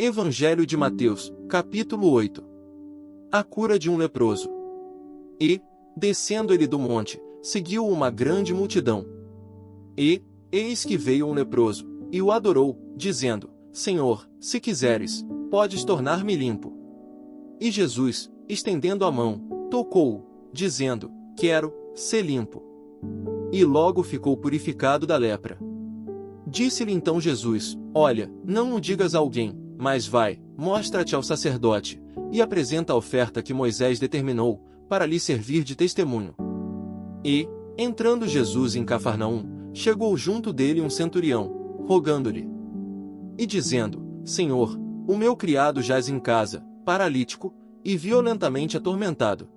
Evangelho de Mateus, capítulo 8. A cura de um leproso. E, descendo ele do monte, seguiu-o uma grande multidão. E, eis que veio um leproso, e o adorou, dizendo: Senhor, se quiseres, podes tornar-me limpo. E Jesus, estendendo a mão, tocou-o, dizendo: Quero ser limpo. E logo ficou purificado da lepra. Disse-lhe então Jesus: Olha, não o digas a alguém, mas vai, mostra-te ao sacerdote, e apresenta a oferta que Moisés determinou, para lhe servir de testemunho. E, entrando Jesus em Cafarnaum, chegou junto dele um centurião, rogando-lhe e dizendo: Senhor, o meu criado jaz em casa, paralítico, e violentamente atormentado.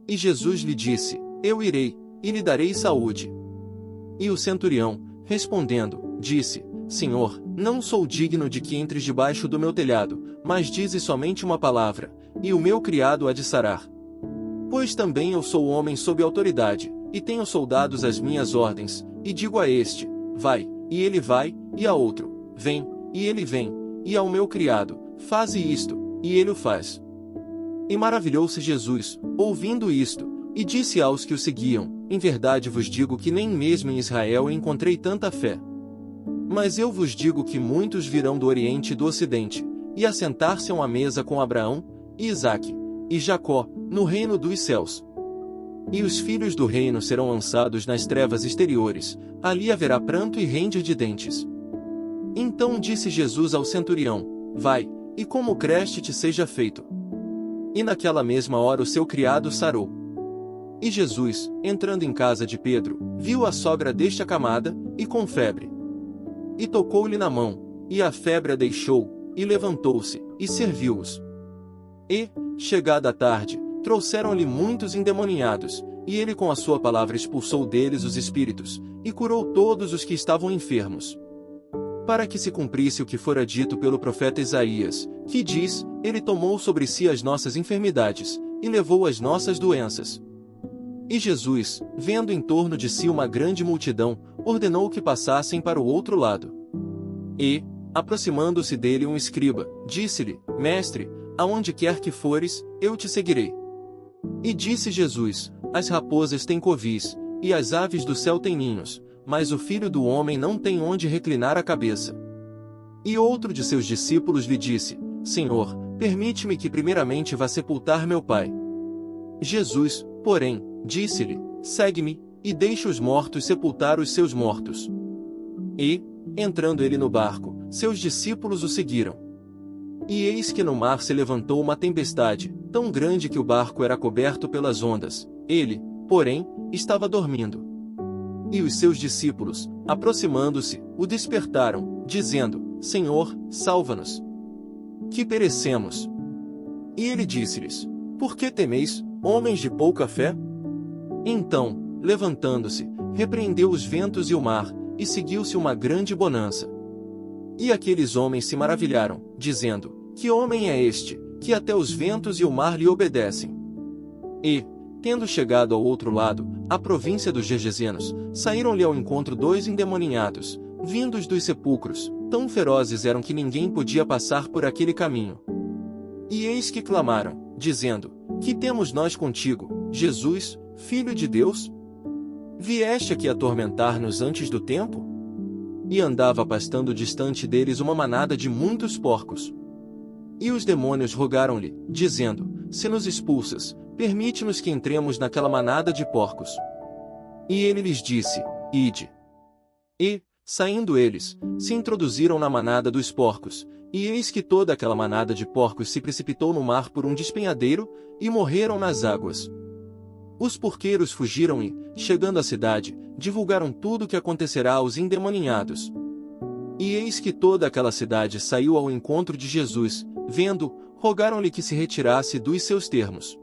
E Jesus lhe disse: Eu irei, e lhe darei saúde. E o centurião, respondendo, disse: Senhor, não sou digno de que entres debaixo do meu telhado, mas dize somente uma palavra, e o meu criado há de sarar. Pois também eu sou homem sob autoridade, e tenho soldados às minhas ordens, e digo a este: vai, e ele vai, e a outro: vem, e ele vem, e ao meu criado: faze isto, e ele o faz. E maravilhou-se Jesus, ouvindo isto, e disse aos que o seguiam: Em verdade vos digo que nem mesmo em Israel encontrei tanta fé. Mas eu vos digo que muitos virão do Oriente e do Ocidente, e assentar-se-ão à mesa com Abraão, e Isaque, e Jacó, no reino dos céus. E os filhos do reino serão lançados nas trevas exteriores, ali haverá pranto e ranger de dentes. Então disse Jesus ao centurião: Vai, e como creste te seja feito. E naquela mesma hora o seu criado sarou. E Jesus, entrando em casa de Pedro, viu a sogra deste acamada, e com febre. E tocou-lhe na mão, e a febre a deixou, e levantou-se, e serviu-os. E, chegada a tarde, trouxeram-lhe muitos endemoniados, e ele com a sua palavra expulsou deles os espíritos, e curou todos os que estavam enfermos. Para que se cumprisse o que fora dito pelo profeta Isaías, que diz: Ele tomou sobre si as nossas enfermidades, e levou as nossas doenças. E Jesus, vendo em torno de si uma grande multidão, ordenou que passassem para o outro lado. E, aproximando-se dele um escriba, disse-lhe: Mestre, aonde quer que fores, eu te seguirei. E disse Jesus: As raposas têm covis, e as aves do céu têm ninhos, mas o Filho do Homem não tem onde reclinar a cabeça. E outro de seus discípulos lhe disse: Senhor, permite-me que primeiramente vá sepultar meu pai. Jesus, porém, disse-lhe: Segue-me, e deixe os mortos sepultar os seus mortos. E, entrando ele no barco, seus discípulos o seguiram. E eis que no mar se levantou uma tempestade, tão grande que o barco era coberto pelas ondas. Ele, porém, estava dormindo. E os seus discípulos, aproximando-se, o despertaram, dizendo: Senhor, salva-nos, que perecemos. E ele disse-lhes: Por que temeis, homens de pouca fé? Então, levantando-se, repreendeu os ventos e o mar, e seguiu-se uma grande bonança. E aqueles homens se maravilharam, dizendo: Que homem é este, que até os ventos e o mar lhe obedecem? E, tendo chegado ao outro lado, a província dos Gergesenos, saíram-lhe ao encontro dois endemoninhados, vindos dos sepulcros, tão ferozes eram que ninguém podia passar por aquele caminho. E eis que clamaram, dizendo: Que temos nós contigo, Jesus, Filho de Deus? Vieste aqui atormentar-nos antes do tempo? E andava pastando distante deles uma manada de muitos porcos. E os demônios rogaram-lhe, dizendo: Se nos expulsas, permite-nos que entremos naquela manada de porcos. E ele lhes disse: Ide. E, saindo eles, se introduziram na manada dos porcos, e eis que toda aquela manada de porcos se precipitou no mar por um despenhadeiro, e morreram nas águas. Os porqueiros fugiram e, chegando à cidade, divulgaram tudo o que acontecerá aos endemoninhados. E eis que toda aquela cidade saiu ao encontro de Jesus, vendo, rogaram-lhe que se retirasse dos seus termos.